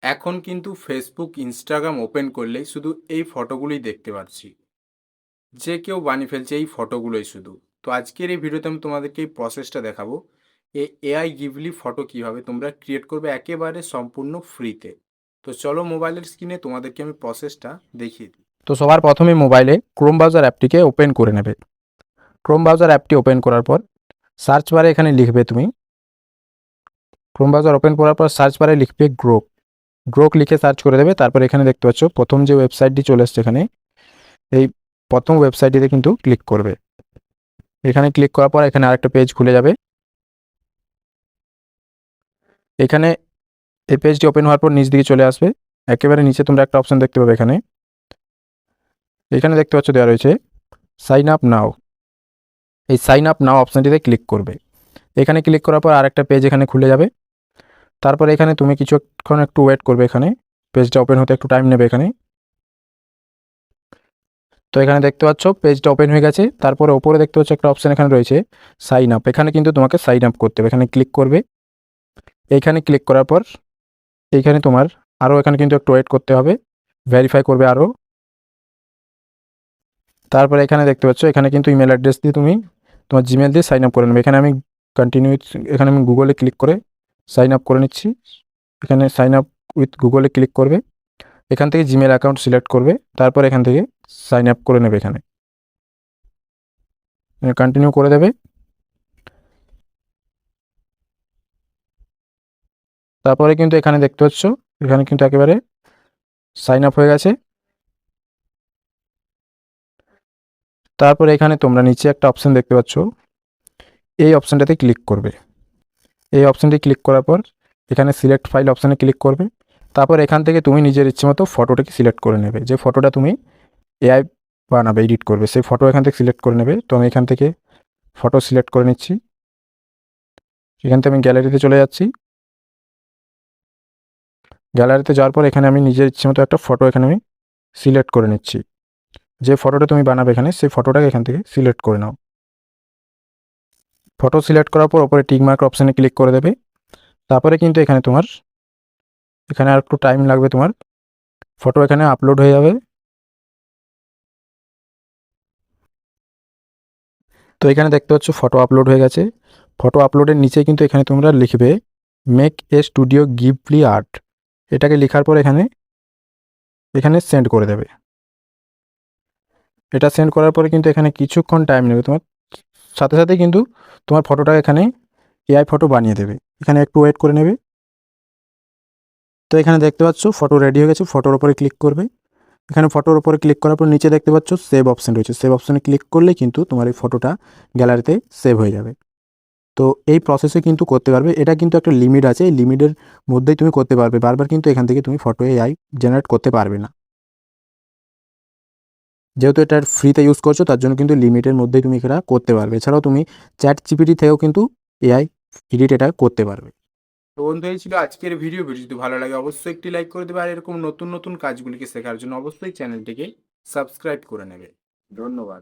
এখন কিন্তু Facebook Instagram open করলেই শুধু এই ফটোগুলোই দেখতে পাচ্ছি। যে কেউ বানিয়ে ফেলছে এই ফটোগুলোই শুধু। তো আজকের এই ভিডিওতে আমি তোমাদেরকে এই প্রসেসটা দেখাবো। এই এআই গিভলি ফটো কিভাবে তোমরা ক্রিয়েট করবে একেবারে সম্পূর্ণ ফ্রিতে। তো চলো মোবাইলের স্ক্রিনে তোমাদেরকে আমি প্রসেসটা দেখিয়ে দিই। তো সবার প্রথমে মোবাইলে ক্রোম ব্রাউজার অ্যাপটিকে ওপেন করে নেবে। ক্রোম ব্রাউজার অ্যাপটি ওপেন করার পর সার্চ বারে এখানে লিখবে তুমি, ক্রোম ব্রাউজার ওপেন করার পর সার্চ বারে লিখবে গ্রোক। গ্রোক লিখে সার্চ করে দেবে। তারপর এখানে দেখতে পাচ্ছ প্রথম যে ওয়েবসাইটটি চলে এসছে এখানে, এই প্রথম ওয়েবসাইটটিতে কিন্তু ক্লিক করবে। এখানে ক্লিক করার পর এখানে আরেকটা পেজ খুলে যাবে। এখানে এই পেজটি ওপেন হওয়ার পর নিচ দিকে চলে আসবে। একেবারে নিচে তোমরা একটা অপশন দেখতে পাবে। এখানে এখানে দেখতে পাচ্ছ দেওয়া রয়েছে সাইন আপ নাও। এই সাইন আপ নাও অপশানটিতে ক্লিক করবে। এখানে ক্লিক করার পর আরেকটা পেজ এখানে খুলে যাবে। তারপর এখানে তুমি কিছুক্ষণ একটু ওয়েট করবে। এখানে পেজটা ওপেন হতে একটু টাইম নেবে এখানে। তো এখানে দেখতে পাচ্ছ পেজটা ওপেন হয়ে গেছে। তারপরে ওপরে দেখতে পাচ্ছ একটা অপশান এখানে রয়েছে সাইন আপ। এখানে কিন্তু তোমাকে সাইন আপ করতে হবে। এখানে ক্লিক করবে। এইখানে ক্লিক করার পর এইখানে তোমার আরও এখানে কিন্তু একটু ওয়েট করতে হবে, ভেরিফাই করবে আরও। তারপরে এখানে দেখতে পাচ্ছ এখানে কিন্তু ইমেল অ্যাড্রেস দিয়ে তুমি তোমার জিমেল দিয়ে সাইন আপ করে নেবে। এখানে আমি কন্টিনিউ, এখানে আমি গুগলে ক্লিক করে সাইন আপ করে নিচ্ছি। এখানে সাইন আপ উইথ গুগলে ক্লিক করবে। এখান থেকে জিমেল অ্যাকাউন্ট সিলেক্ট করবে। তারপর এখান থেকে সাইন আপ করে নেবে। এখানে কন্টিনিউ করে দেবে। তারপরে কিন্তু এখানে দেখতে পাচ্ছ এখানে কিন্তু একেবারে সাইন আপ হয়ে গেছে। তারপরে এখানে তোমরা নিচে একটা অপশান দেখতে পাচ্ছ, এই অপশানটাতে ক্লিক করবে। এই অপশানটি ক্লিক করার পর এখানে সিলেক্ট ফাইল অপশানে ক্লিক করবে। তারপর এখান থেকে তুমি নিজের ইচ্ছে মতো ফটোটাকে সিলেক্ট করে নেবে। যে ফটোটা তুমি এআই বানাবে, এডিট করবে, সেই ফটো এখান থেকে সিলেক্ট করে নেবে। তো আমি এখান থেকে ফটো সিলেক্ট করে নিচ্ছি। এখান থেকে আমি গ্যালারিতে চলে যাচ্ছি। গ্যালারিতে যাওয়ার পর এখানে আমি নিজের ইচ্ছে মতো একটা ফটো এখানে আমি সিলেক্ট করে নিচ্ছি। যে ফটোটা তুমি বানাবে এখানে সেই ফটোটাকে এখান থেকে সিলেক্ট করে নাও। ফটো সিলেক্ট করার পর ওপরে টিক মার্ক অপশানে ক্লিক করে দেবে। তারপরে কিন্তু এখানে তোমার এখানে আর একটু টাইম লাগবে, তোমার ফটো এখানে আপলোড হয়ে যাবে। তো এখানে দেখতে পাচ্ছ ফটো আপলোড হয়ে গেছে। ফটো আপলোডের নিচে কিন্তু এখানে তোমরা লিখবে make a studio Ghibli art. এটাকে লেখার পর এখানে এখানে সেন্ড করে দেবে। এটা সেন্ড করার পরে কিন্তু এখানে কিছুক্ষণ টাইম নেবে। তোমার সাথে সাথে কিন্তু তোমার ফটোটা এখানে এআই ফটো বানিয়ে দেবে। এখানে একটু ওয়েট করে নেবে। তো এখানে দেখতে পাচ্ছ ফটো রেডি হয়ে গেছে। ফটোর উপরে ক্লিক করবে। এখানে ফটোর উপরে ক্লিক করার পর নিচে দেখতে পাচ্ছ সেভ অপশান রয়েছে। সেভ অপশানে ক্লিক করলে কিন্তু তোমার এই ফটোটা গ্যালারিতে সেভ হয়ে যাবে। তো এই প্রসেসে কিন্তু করতে পারবে। এটা কিন্তু একটা লিমিট আছে, এই লিমিটের মধ্যেই তুমি করতে পারবে। বারবার কিন্তু এখান থেকে তুমি ফটো এআই জেনারেট করতে পারবে না। যেহেতু এটা ফ্রিতে ইউজ করছো তার জন্য কিন্তু লিমিটের মধ্যেই তুমি এটা করতে পারবে। এছাড়াও তুমি চ্যাট জিপিটি থেকেও কিন্তু এআই এডিট এটা করতে পারবে। তো বন্ধু, এই ছিল আজকের ভিডিও। যদি ভালো লাগে অবশ্যই একটি লাইক করে দেবে। আর এরকম নতুন নতুন কাজগুলিকে শেখার জন্য অবশ্যই চ্যানেলটিকে সাবস্ক্রাইব করে নেবে। ধন্যবাদ।